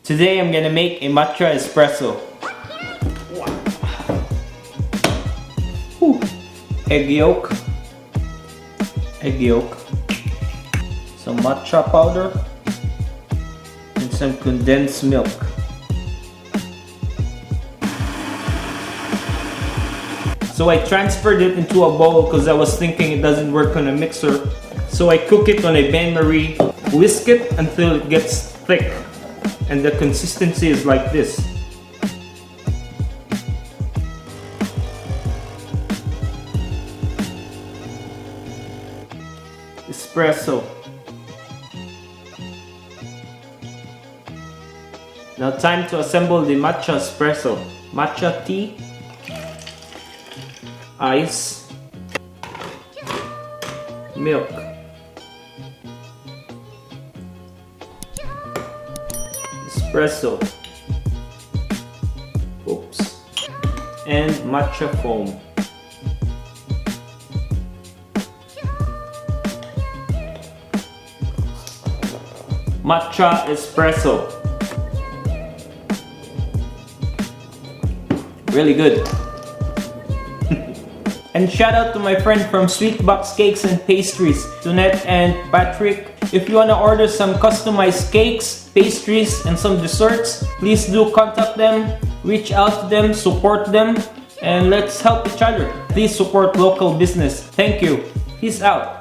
Today I'm gonna make a matcha espresso. Whew. Egg yolk, some matcha powder, and some condensed milk. So I transferred it into a bowl because I was thinking it doesn't work on a mixer. So I cook it on a bain-marie, whisk it until it gets thick. And the consistency is like this. Espresso. Now time to assemble the matcha espresso. Matcha tea, ice, milk, espresso, oops, and matcha foam. Matcha espresso. Really good. And shout out to my friend from Sweet Box Cakes and Pastries, Tunette and Patrick. If you want to order some customized cakes, pastries, and some desserts, please do contact them, reach out to them, support them, and let's help each other. Please support local business. Thank you. Peace out.